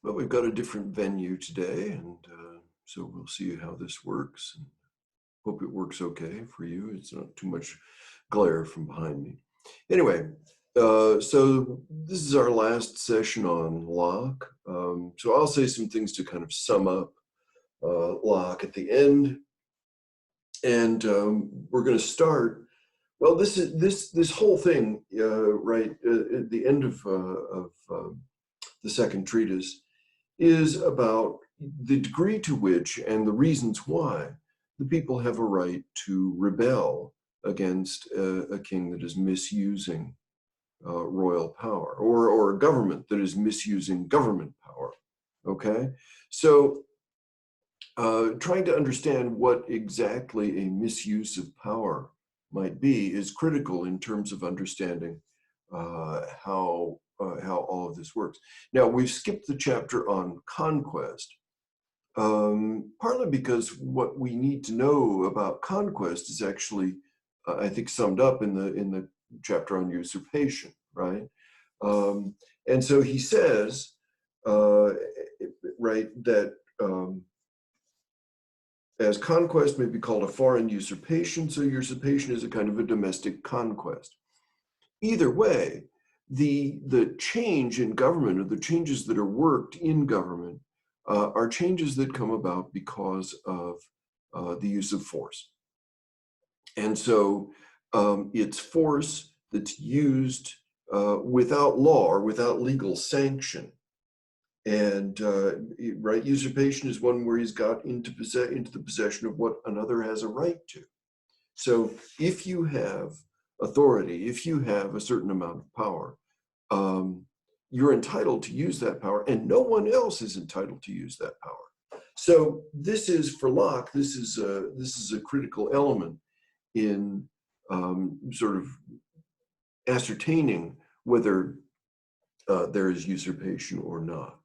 But we've got a different venue today, and so we'll see how this works. And hope it works okay for you. It's not too much glare from behind me. Anyway, so this is our last session on Locke. So I'll say some things to kind of sum up Locke at the end, and we're going to start. Well, this whole thing, right at the end of the second treatise, is about the degree to which and the reasons why the people have a right to rebel against a king that is misusing royal power, or a government that is misusing government power. Okay, so trying to understand what exactly a misuse of power might be is critical in terms of understanding how all of this works. Now, we've skipped the chapter on conquest, partly because what we need to know about conquest is actually, I think, summed up in the chapter on usurpation, right? And so he says, right, that as conquest may be called a foreign usurpation, so usurpation is a kind of a domestic conquest. Either way, the change in government, or the changes that are worked in government, are changes that come about because of the use of force. And so it's force that's used without law or without legal sanction. And right, usurpation is one where he's got into the possession of what another has a right to. So if you have authority, if you have a certain amount of power, you're entitled to use that power, and no one else is entitled to use that power. So this is, for Locke, this is a critical element in sort of ascertaining whether there is usurpation or not.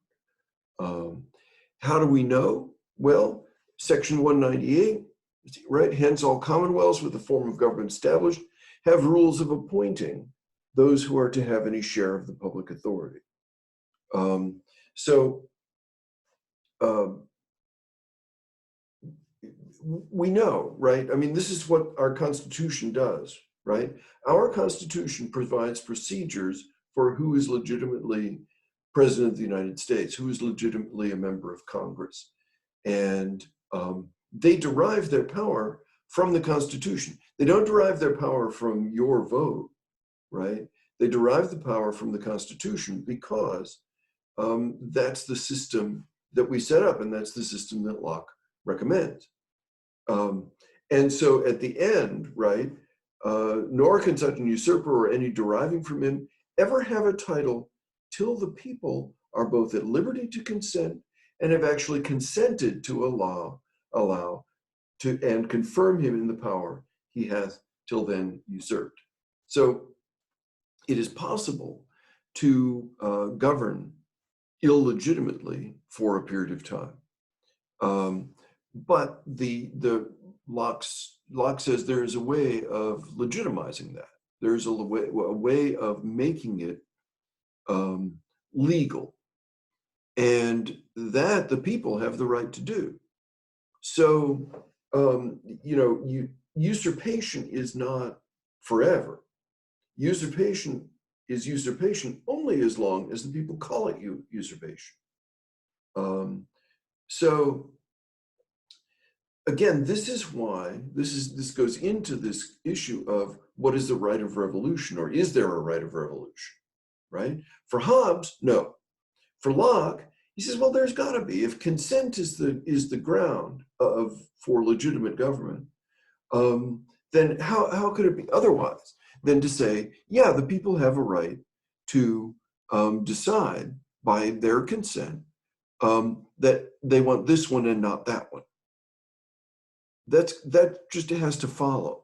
How do we know? Well, section 198, right? Hence, all commonwealths with a form of government established have rules of appointing those who are to have any share of the public authority. We know, right? I mean, this is what our Constitution does, right? Our Constitution provides procedures for who is legitimately President of the United States, who is legitimately a member of Congress. And they derive their power from the Constitution. They don't derive their power from your vote, right? They derive the power from the Constitution because that's the system that we set up, and that's the system that Locke recommends. And so at the end, right, nor can such an usurper or any deriving from him ever have a title till the people are both at liberty to consent and have actually consented to allow to and confirm him in the power he hath till then usurped. So it is possible to govern illegitimately for a period of time. But the Locke says there is a way of legitimizing that. There's a way of making it legal, and that the people have the right to do. So, usurpation is not forever. Usurpation is usurpation only as long as the people call it usurpation. So again, this is why this goes into this issue of what is the right of revolution, or is there a right of revolution, right? For Hobbes, no. For Locke, he says, well, there's got to be. If consent is the ground for legitimate government, then how could it be otherwise than to say, yeah, the people have a right to decide by their consent that they want this one and not that one. That just has to follow.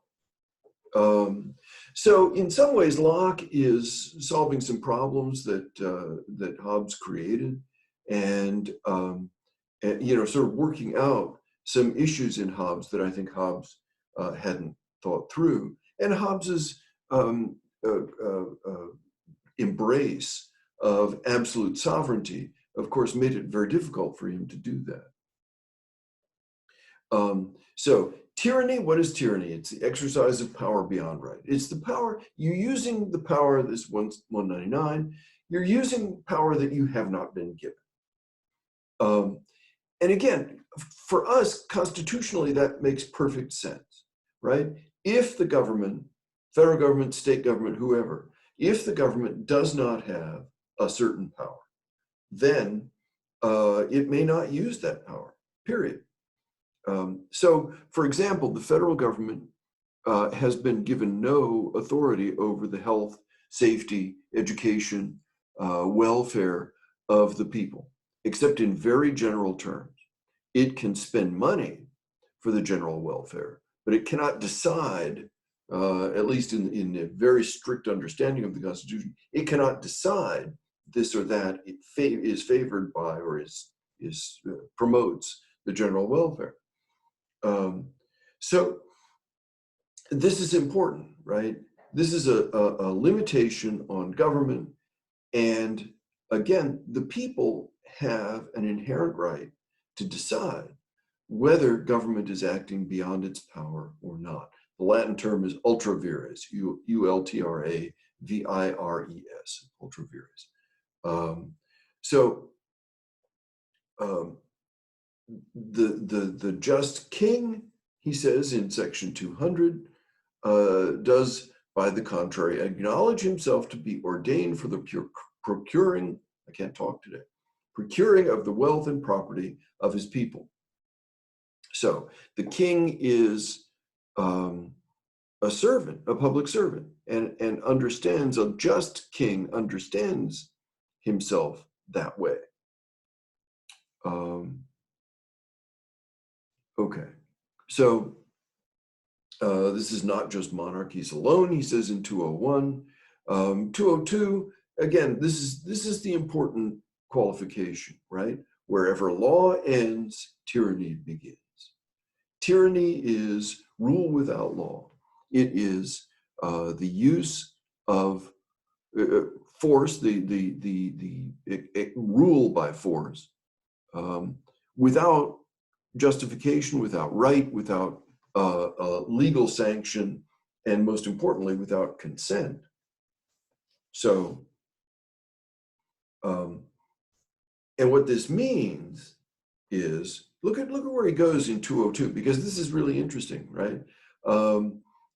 So in some ways, Locke is solving some problems that Hobbes created, and sort of working out some issues in Hobbes that I think Hobbes hadn't thought through. And Hobbes's embrace of absolute sovereignty of course, made it very difficult for him to do that. So tyranny, what is tyranny? It's the exercise of power beyond right. It's the power, you're using the power, this 199, you're using power that you have not been given. And again, for us, constitutionally, that makes perfect sense, right? If the government, federal government, state government, whoever, if the government does not have a certain power, then it may not use that power, period. So, for example, the federal government has been given no authority over the health, safety, education, welfare of the people, except in very general terms. It can spend money for the general welfare, but it cannot decide, at least in a very strict understanding of the Constitution, it cannot decide this or that it is favored by or promotes the general welfare. So this is important, right? This is a limitation on government. And again, the people have an inherent right to decide whether government is acting beyond its power or not. The Latin term is ultra vires, ultra vires, ultra vires. The just king, he says in section 200, does, by the contrary, acknowledge himself to be ordained for the procuring, I can't talk today, procuring of the wealth and property of his people. So the king is a servant, a public servant, and understands, a just king understands himself that way. Okay, so this is not just monarchies alone, he says in 201. 202, again, this is the important qualification, right? Wherever law ends, tyranny begins. Tyranny is rule without law. It is the use of force, the rule by force, without justification, without right, without legal sanction, and most importantly, without consent. So, and what this means is, look at where he goes in 202, because this is really interesting, right?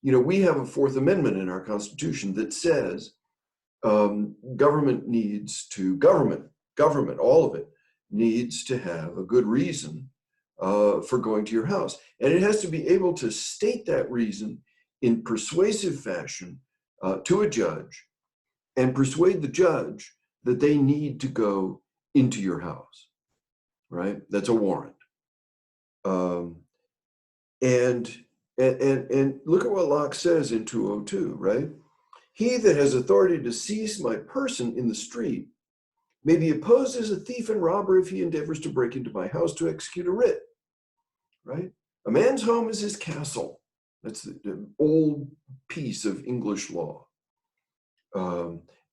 We have a Fourth Amendment in our Constitution that says government, all of it, needs to have a good reason for going to your house. And it has to be able to state that reason in persuasive fashion to a judge and persuade the judge that they need to go into your house, right? That's a warrant. And look at what Locke says in 202, right? He that has authority to seize my person in the street may be opposed as a thief and robber if he endeavors to break into my house to execute a writ, right? A man's home is his castle. That's the old piece of English law.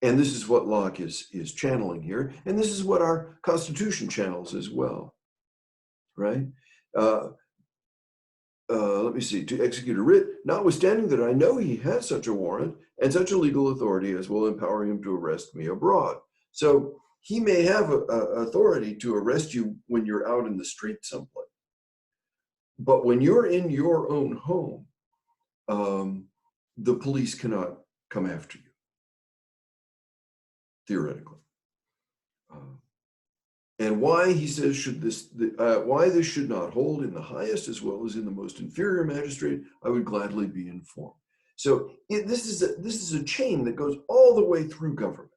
And this is what Locke is channeling here. And this is what our Constitution channels as well, right? Let me see, to execute a writ, notwithstanding that I know he has such a warrant and such a legal authority as will empower him to arrest me abroad. So he may have authority to arrest you when you're out in the street someplace. But when you're in your own home, the police cannot come after you, theoretically. And why, he says, why this should not hold in the highest as well as in the most inferior magistrate, I would gladly be informed. So this is a chain that goes all the way through government,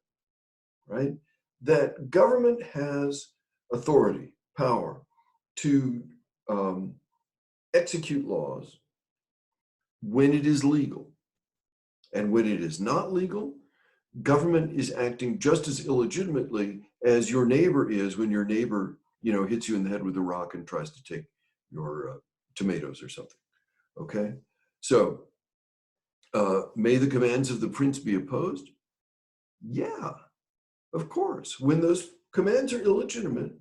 right? That government has authority, power to execute laws when it is legal. And when it is not legal, government is acting just as illegitimately as your neighbor is when your neighbor, hits you in the head with a rock and tries to take your tomatoes or something. Okay, so may the commands of the prince be opposed? Yeah, of course. When those commands are illegitimate,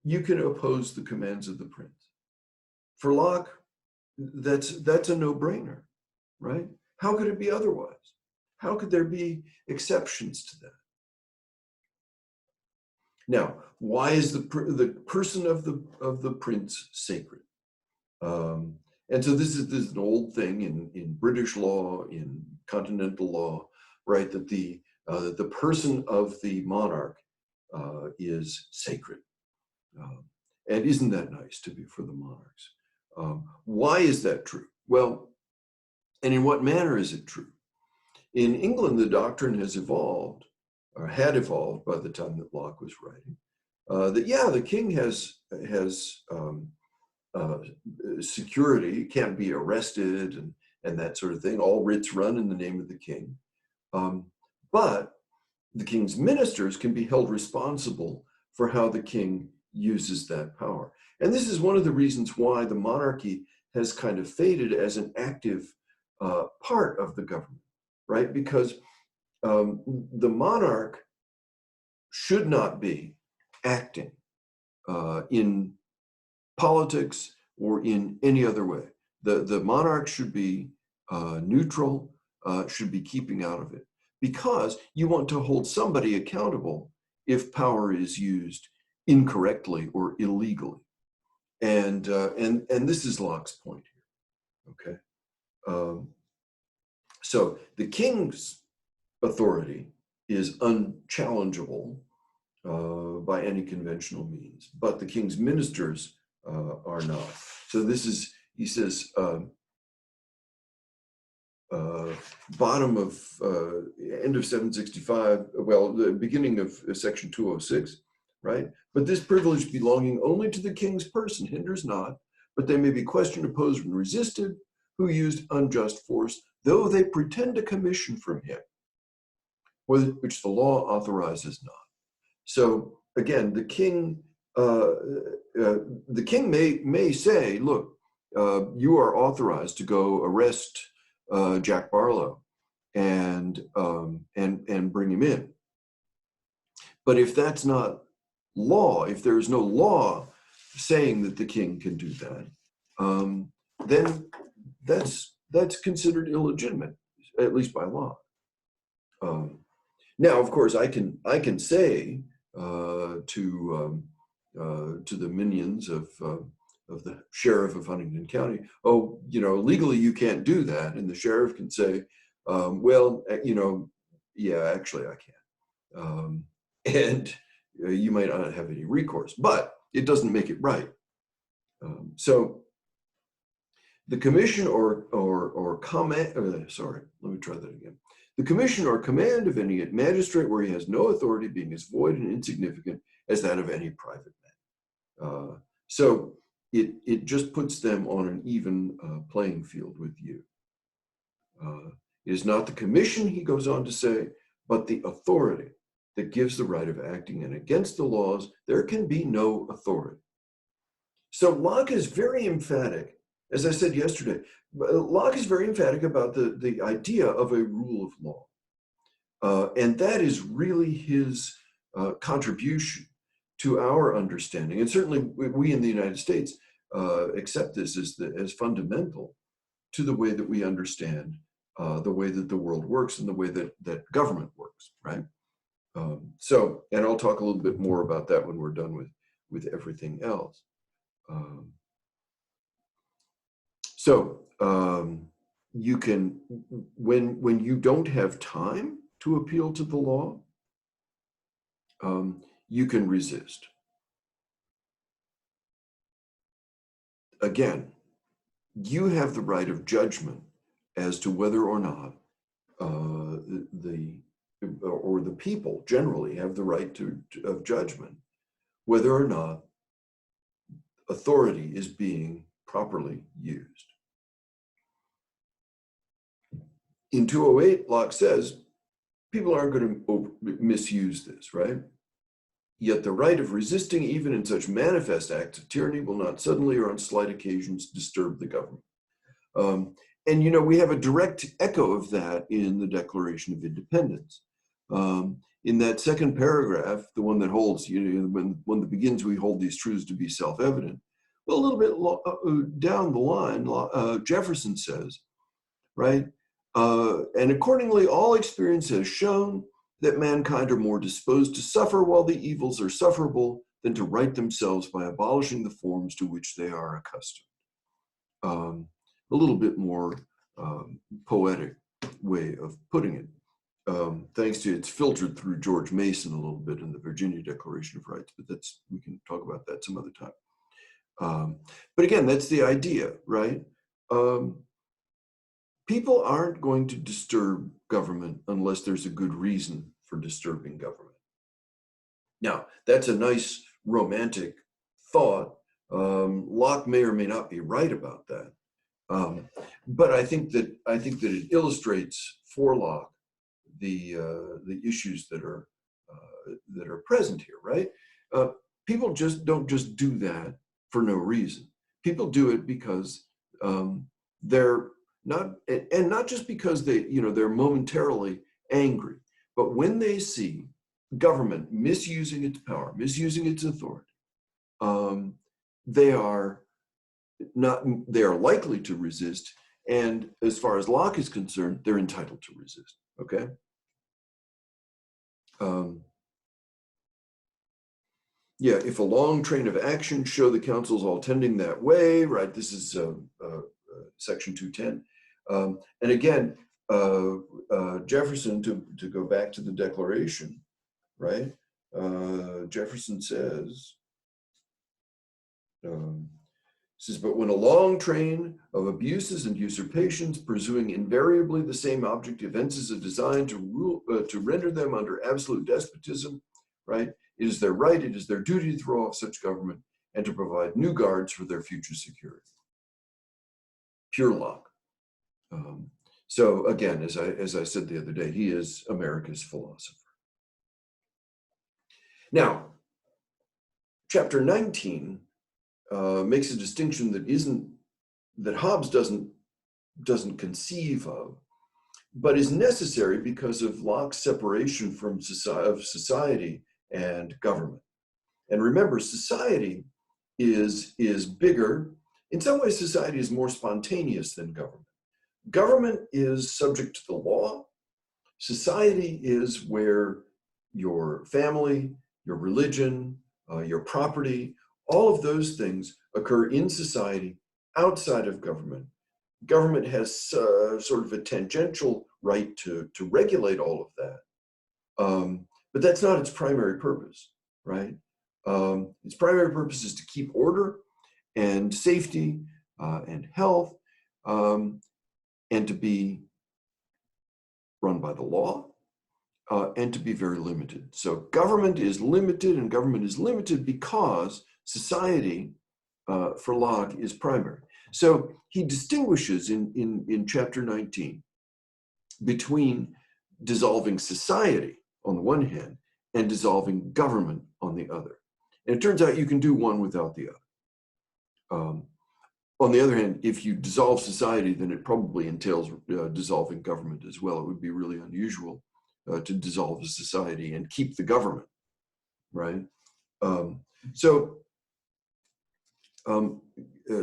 you can oppose the commands of the prince. For Locke, that's a no-brainer, right? How could it be otherwise? How could there be exceptions to that? Now, why is the person of the prince sacred? And so this is an old thing in British law, in continental law, right? That the person of the monarch is sacred. And isn't that nice to be for the monarchs? Why is that true? Well, and in what manner is it true? In England, the doctrine has evolved, or had evolved by the time that Locke was writing, that yeah, the king has security, can't be arrested, and that sort of thing. All writs run in the name of the king. But the king's ministers can be held responsible for how the king uses that power. And this is one of the reasons why the monarchy has kind of faded as an active part of the government, right? Because the monarch should not be acting in politics or in any other way. The monarch should be neutral, should be keeping out of it, because you want to hold somebody accountable if power is used incorrectly or illegally. And this is Locke's point here, okay? So the king's authority is unchallengeable by any conventional means, but the king's ministers are not. So this is, he says, bottom of end of 765, well, the beginning of section 206, right? But this privilege belonging only to the king's person hinders not, but they may be questioned, opposed, and resisted who used unjust force, though they pretend a commission from him, which the law authorizes not. So again, the king may say, look, you are authorized to go arrest Jack Barlow and bring him in. But if that's not law, if there is no law saying that the king can do that, then that's considered illegitimate, at least by law. Now, of course, I can say to the minions of the sheriff of Huntington County, oh, legally you can't do that, and the sheriff can say, well, yeah, actually I can, and you might not have any recourse, but it doesn't make it right. So the commission or command, sorry, let me try that again. The commission or command of any magistrate where he has no authority being as void and insignificant as that of any private man. So it just puts them on an even playing field with you. It is not the commission, he goes on to say, but the authority that gives the right of acting, and against the laws, there can be no authority. So Locke is very emphatic, as I said yesterday, Locke is very emphatic about the idea of a rule of law. And that is really his contribution to our understanding. And certainly we in the United States accept this as fundamental to the way that we understand the way that the world works and the way that government works, right? So, and I'll talk a little bit more about that when we're done with everything else. So you can, when you don't have time to appeal to the law, you can resist. Again, you have the right of judgment as to whether or not the people generally have the right of judgment, whether or not authority is being properly used. In 208, Locke says, people aren't going to misuse this, right? Yet the right of resisting even in such manifest acts of tyranny will not suddenly or on slight occasions disturb the government. And we have a direct echo of that in the Declaration of Independence. in that second paragraph, the one that holds, when that begins, we hold these truths to be self-evident. Well, a little bit down the line, Jefferson says, right? And accordingly, all experience has shown that mankind are more disposed to suffer while the evils are sufferable than to right themselves by abolishing the forms to which they are accustomed. A little bit more poetic way of putting it. Thanks to it's filtered through George Mason a little bit in the Virginia Declaration of Rights, but we can talk about that some other time. But again, that's the idea, right? People aren't going to disturb government unless there's a good reason for disturbing government. Now, that's a nice romantic thought. Locke may or may not be right about that. But I think that it illustrates for Locke the issues that are present here, right? People don't just do that for no reason. People do it because they're not just because they're momentarily angry, but when they see government misusing its power, misusing its authority, they are likely to resist. And as far as Locke is concerned, they're entitled to resist. Okay. Yeah, if a long train of action show the councils all tending that way, right? This is section 210. And again, Jefferson, to go back to the Declaration, right? Jefferson says, but when a long train of abuses and usurpations, pursuing invariably the same object, evinces a design to render them under absolute despotism, right? It is their right, it is their duty to throw off such government and to provide new guards for their future security. Pure Locke. So again, as I said the other day, he is America's philosopher. Now, chapter 19 makes a distinction that Hobbes doesn't conceive of, but is necessary because of Locke's separation from society and government. And remember, society is bigger. In some ways, society is more spontaneous than government. Government is subject to the law. Society is where your family, your religion, your property, all of those things occur in society outside of government. Government has sort of a tangential right to regulate all of that. But that's not its primary purpose, right? Its primary purpose is to keep order and safety and health and to be run by the law and to be very limited. So government is limited, and government is limited because society, for Locke, is primary. So he distinguishes in chapter 19 between dissolving society on the one hand and dissolving government on the other. And it turns out you can do one without the other. On the other hand, if you dissolve society, then it probably entails dissolving government as well. It would be really unusual to dissolve a society and keep the government, right?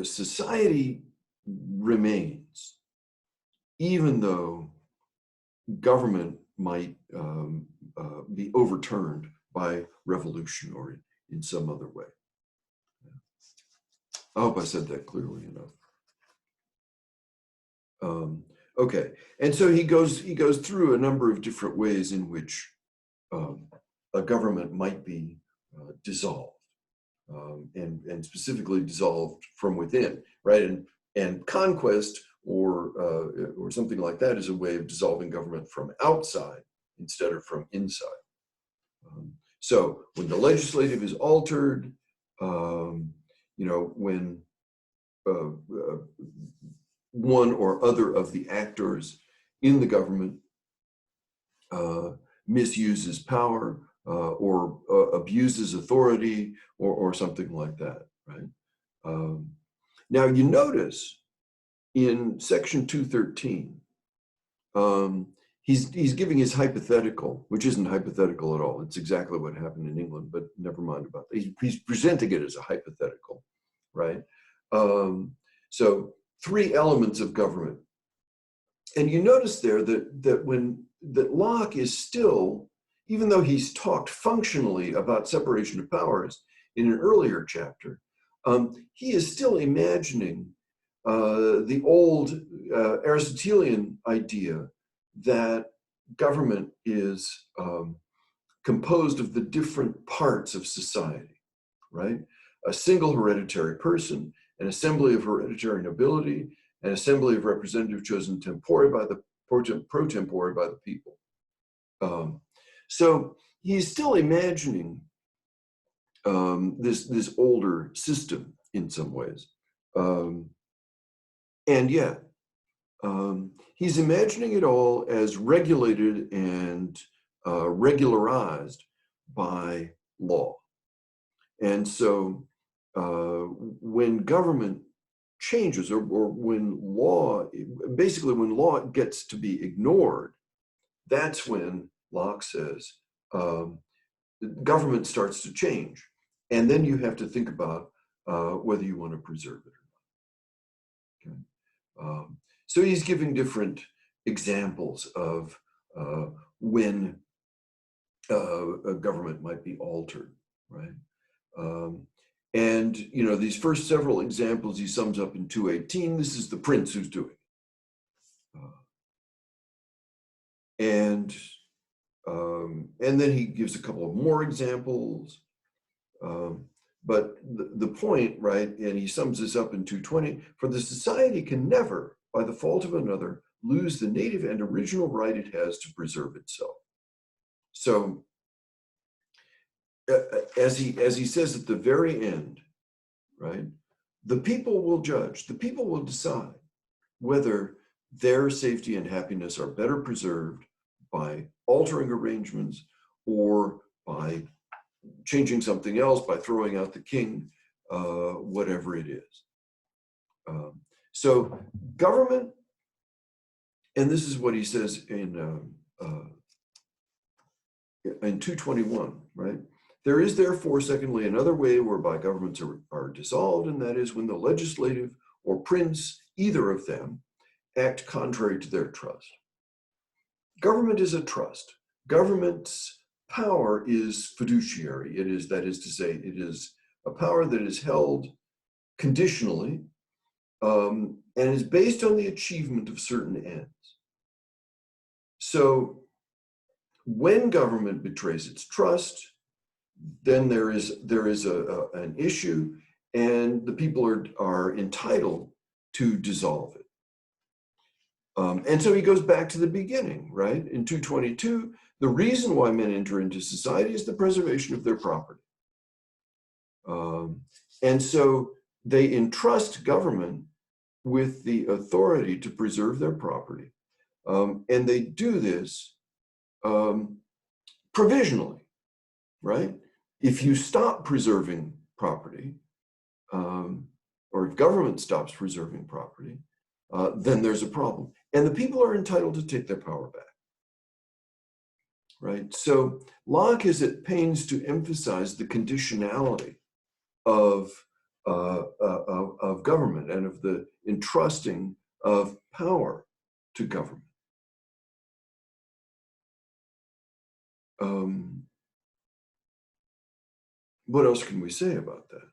Society remains, even though government might be overturned by revolution or in some other way. I hope I said that clearly enough. Okay, and so he goes through a number of different ways in which a government might be dissolved, and specifically dissolved from within, right? And conquest or something like that is a way of dissolving government from outside instead of from inside. So when the legislative is altered, when one or other of the actors in the government misuses power or abuses authority or something like that, right? Now you notice in section 213, he's giving his hypothetical, which isn't hypothetical at all. It's exactly what happened in England, but never mind about that. He's presenting it as a hypothetical, right? So three elements of government. And you notice there that Locke is still, even though he's talked functionally about separation of powers in an earlier chapter, he is still imagining the old Aristotelian idea that government is composed of the different parts of society, right? A single hereditary person, an assembly of hereditary nobility, an assembly of representative chosen tempore by the pro tempore by the people. So he's still imagining this older system in some ways, and yet he's imagining it all as regulated and regularized by law. And so when government changes, or when law, basically when law gets to be ignored, that's when Locke says government starts to change. And then you have to think about whether you want to preserve it or not. Okay? So he's giving different examples of when a government might be altered, right? And these first several examples he sums up in 218. This is the prince who's doing it. And then he gives a couple of more examples. But the point, right, and he sums this up in 220, for the society can never, by the fault of another, lose the native and original right it has to preserve itself. So as he says at the very end, right, the people will judge, the people will decide whether their safety and happiness are better preserved by altering arrangements or by changing something else, by throwing out the king, whatever it is. So government, and this is what he says in 221, right? There is therefore, secondly, another way whereby governments are dissolved, and that is when the legislative or prince, either of them, act contrary to their trust. Government is a trust. Government's power is fiduciary. It is, that is to say, it is a power that is held conditionally and is based on the achievement of certain ends. So when government betrays its trust, then there is an issue, and the people are entitled to dissolve it. And so he goes back to the beginning, right? In 222, the reason why men enter into society is the preservation of their property. And so they entrust government with the authority to preserve their property. And they do this provisionally, right? If you stop preserving property, or if government stops preserving property, then there's a problem. And the people are entitled to take their power back, right? So Locke is at pains to emphasize the conditionality of government and of the entrusting of power to government. What else can we say about that?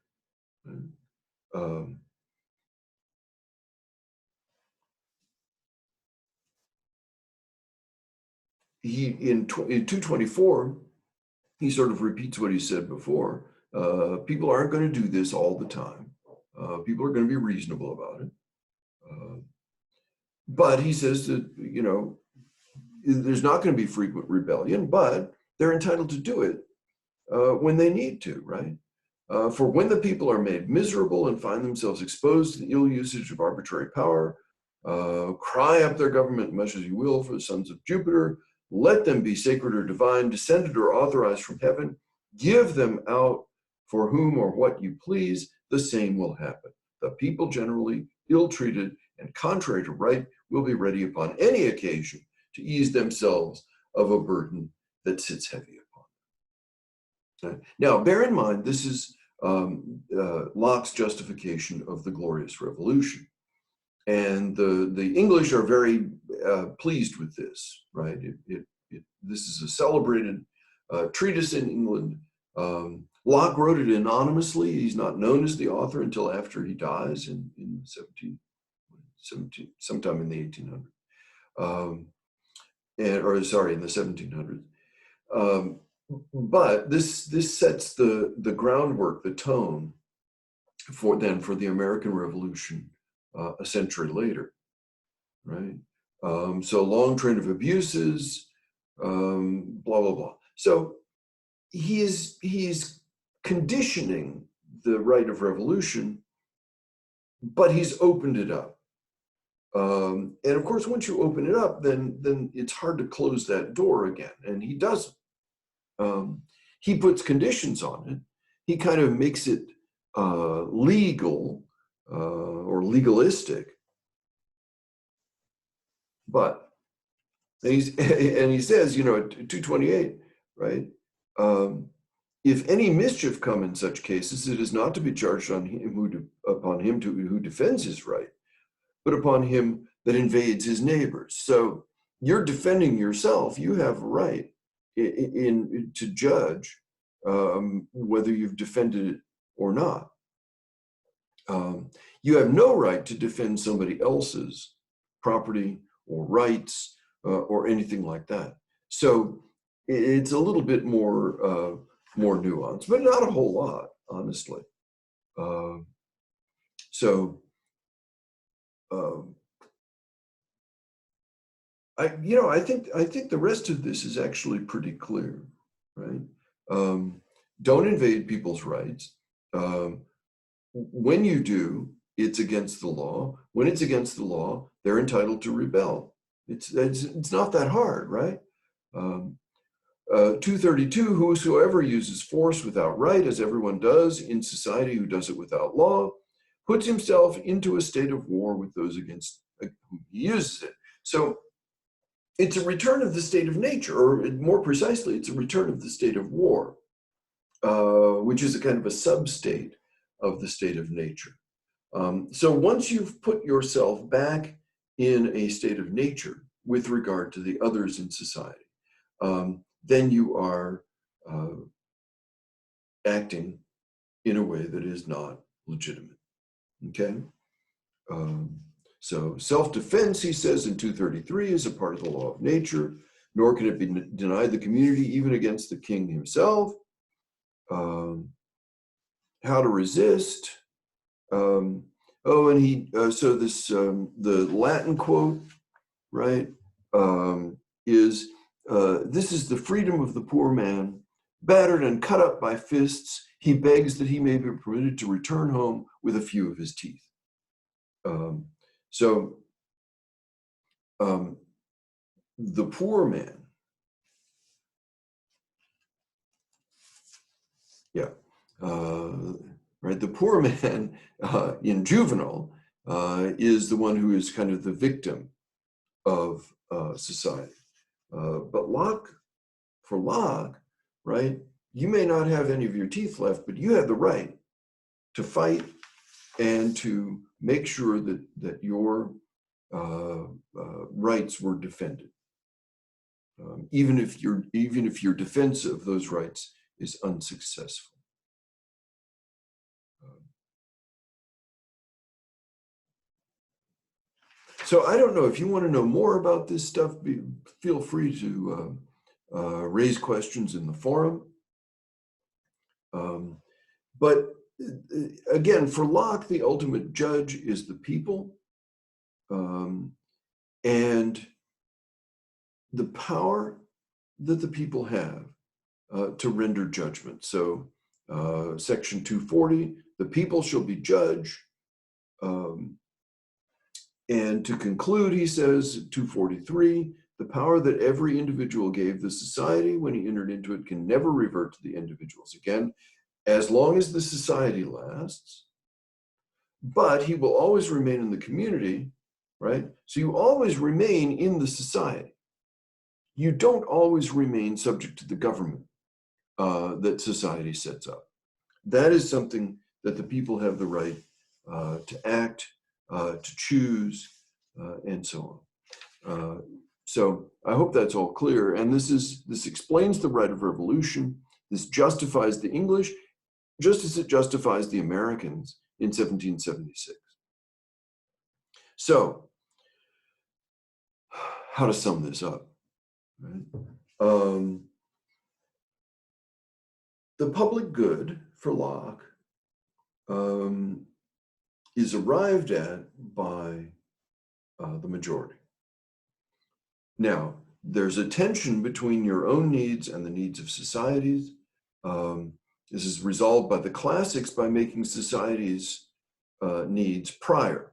In 224, he sort of repeats what he said before. People aren't going to do this all the time. People are going to be reasonable about it. But he says that, there's not going to be frequent rebellion, but they're entitled to do it when they need to, right? For when the people are made miserable and find themselves exposed to the ill usage of arbitrary power, cry up their government much as you will for the sons of Jupiter, let them be sacred or divine, descended or authorized from heaven, give them out for whom or what you please, the same will happen. The people generally ill-treated and contrary to right will be ready upon any occasion to ease themselves of a burden that sits heavy upon them. Now, bear in mind, this is Locke's justification of the Glorious Revolution. And the English are very pleased with this, right? This is a celebrated treatise in England. Locke wrote it anonymously. He's not known as the author until after he dies in 17, sometime in the 1800s. In the 1700s. But this sets the groundwork, the tone for the American Revolution a century later, right? So long train of abuses, blah, blah, blah. So he is conditioning the right of revolution, but he's opened it up. And of course, once you open it up, then it's hard to close that door again. And he doesn't. He puts conditions on it. He kind of makes it legal or legalistic. But and he says, at 228, right? If any mischief come in such cases, it is not to be charged on him who defends his right, but upon him that invades his neighbors. So you're defending yourself. You have a right to judge whether you've defended it or not. You have no right to defend somebody else's property or rights or anything like that. So it's a little bit more nuanced, but not a whole lot, honestly. I think the rest of this is actually pretty clear, right? Don't invade people's rights. When you do, it's against the law. When it's against the law, they're entitled to rebel. It's not that hard, right? 232, whosoever uses force without right, as everyone does in society who does it without law, puts himself into a state of war with those against whom he uses it. So it's a return of the state of nature, or more precisely, it's a return of the state of war, which is a kind of a sub-state of the state of nature. So once you've put yourself back in a state of nature with regard to the others in society, then you are acting in a way that is not legitimate, okay? So self-defense, he says in 233, is a part of the law of nature, nor can it be denied the community even against the king himself. How to resist. The Latin quote, right, is, this is the freedom of the poor man, battered and cut up by fists. He begs that he may be permitted to return home with a few of his teeth. The poor man, right? The poor man in Juvenal is the one who is kind of the victim of society. But for Locke, right? You may not have any of your teeth left, but you have the right to fight and to make sure that your rights were defended, even if your defense of those rights is unsuccessful. So I don't know if you want to know more about this stuff. Feel free to raise questions in the forum. But again, for Locke, the ultimate judge is the people, and the power that the people have to render judgment. So section 240, the people shall be judged. And to conclude, he says, 243, the power that every individual gave the society when he entered into it can never revert to the individuals again, as long as the society lasts, but he will always remain in the community, right? So you always remain in the society. you don't always remain subject to the government that society sets up. That is something that the people have the right to act, to choose, and so on. So I hope that's all clear. And this explains the right of revolution. This justifies the English, just as it justifies the Americans in 1776. So, how to sum this up? Right? The public good for Locke is arrived at by the majority. Now, there's a tension between your own needs and the needs of societies. This is resolved by the classics by making society's needs prior,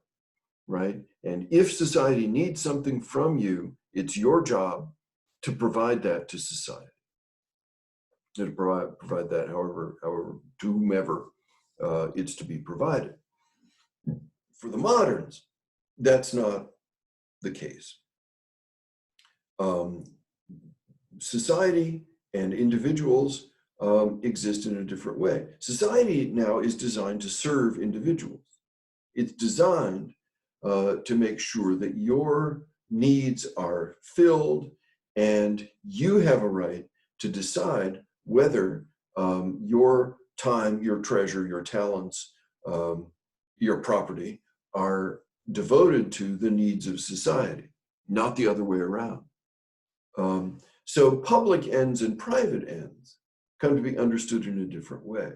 right? And if society needs something from you, it's your job to provide that to society, to provide that however to whomever it's to be provided. For the moderns, that's not the case. Society and individuals exist in a different way. Society now is designed to serve individuals. It's designed to make sure that your needs are filled and you have a right to decide whether your time, your treasure, your talents, your property are devoted to the needs of society, not the other way around. So public ends and private ends come to be understood in a different way.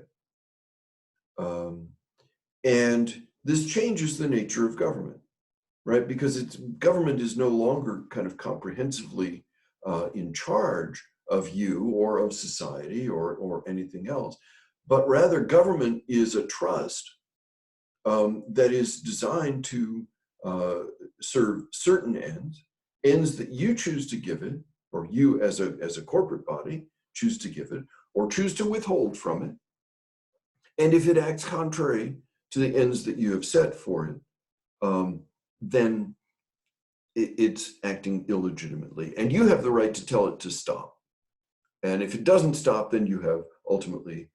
And this changes the nature of government, right? Because government is no longer kind of comprehensively in charge of you or of society or anything else, but rather government is a trust that is designed to serve certain ends that you choose to give it, or you as a corporate body choose to give it, or choose to withhold from it. And if it acts contrary to the ends that you have set for it, then it's acting illegitimately. And you have the right to tell it to stop. And if it doesn't stop, then you have ultimately,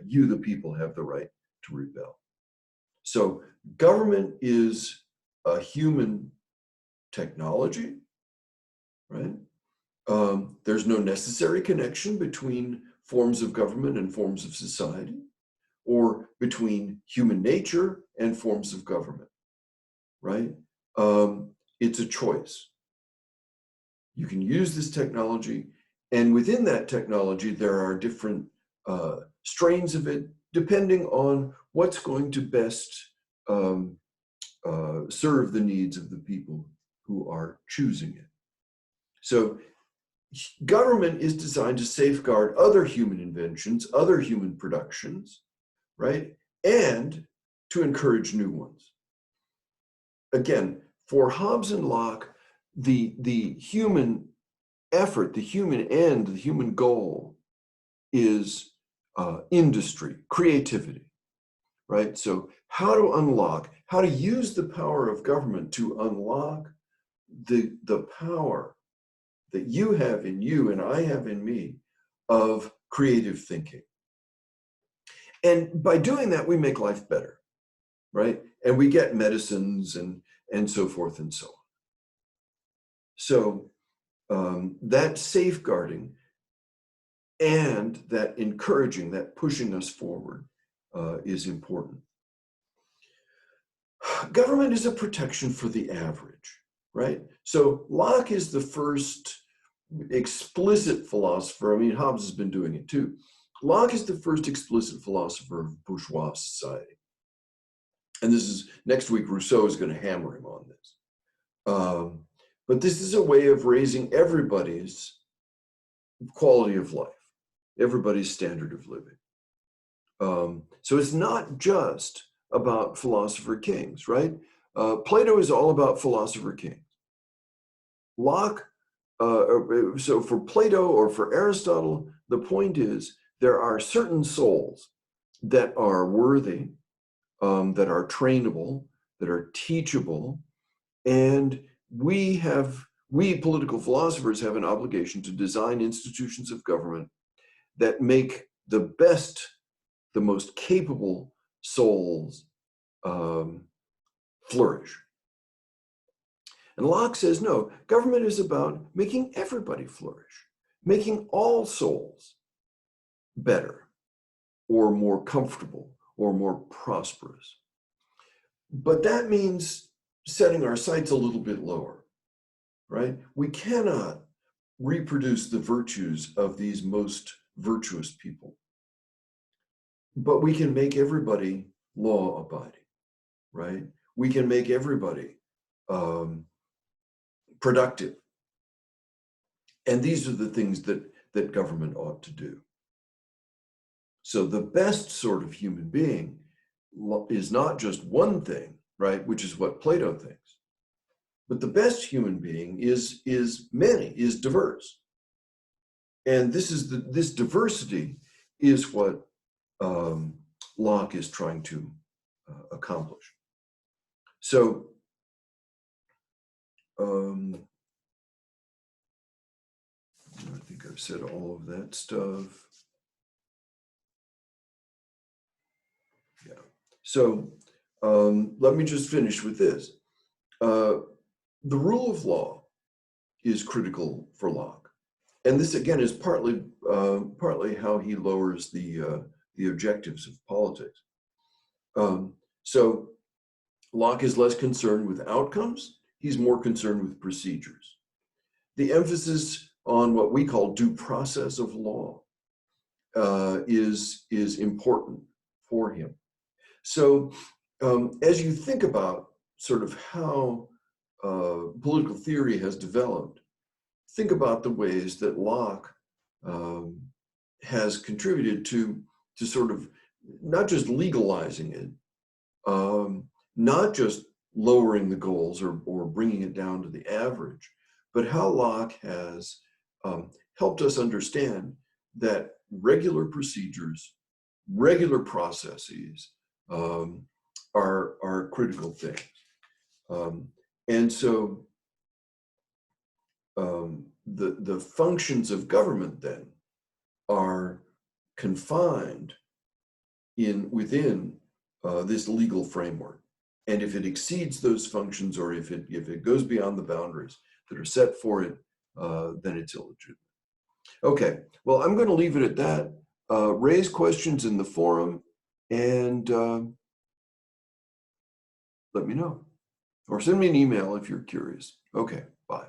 you, the people, have the right to rebel. So government is a human technology, right? There's no necessary connection between forms of government and forms of society, or between human nature and forms of government, right? It's a choice. You can use this technology, and within that technology, there are different strains of it, depending on what's going to best serve the needs of the people who are choosing it. So government is designed to safeguard other human inventions, other human productions, right? And to encourage new ones. Again, for Hobbes and Locke, the human effort, the human end, the human goal is industry, creativity, right? So how to use the power of government to unlock the power that you have in you and I have in me of creative thinking. And by doing that, we make life better, right? And we get medicines and so forth and so on. So that safeguarding and that encouraging, that pushing us forward is important. Government is a protection for the average, right? So Locke is the first explicit philosopher. I mean, Hobbes has been doing it too. Locke is the first explicit philosopher of bourgeois society. And this is, next week, Rousseau is going to hammer him on this. But this is a way of raising everybody's quality of life, everybody's standard of living. So it's not just about philosopher kings, right? Plato is all about philosopher kings. Locke, so for Plato or for Aristotle, the point is there are certain souls that are worthy, that are trainable, that are teachable, and we have We political philosophers have an obligation to design institutions of government that make the best, the most capable souls flourish. And Locke says, no, government is about making everybody flourish, making all souls better or more comfortable or more prosperous. But that means setting our sights a little bit lower, right? We cannot reproduce the virtues of these most virtuous people, but we can make everybody law-abiding, right? We can make everybody productive. And these are the things that government ought to do. So the best sort of human being is not just one thing, right, which is what Plato thinks, but the best human being is many, is diverse. And this diversity is what Locke is trying to accomplish. So I think I've said all of that stuff. Yeah. So let me just finish with this. The rule of law is critical for Locke. And this, again, is partly how he lowers the objectives of politics. So Locke is less concerned with outcomes. He's more concerned with procedures. The emphasis on what we call due process of law is important for him. So as you think about sort of how political theory has developed, think about the ways that Locke has contributed to sort of not just legalizing it, not just lowering the goals or bringing it down to the average, but how Locke has helped us understand that regular procedures, regular processes are critical things. And so the functions of government then are confined within this legal framework. And if it exceeds those functions, or if it goes beyond the boundaries that are set for it, then it's illegitimate. Okay, well, I'm going to leave it at that. Raise questions in the forum and let me know. Or send me an email if you're curious. Okay, bye.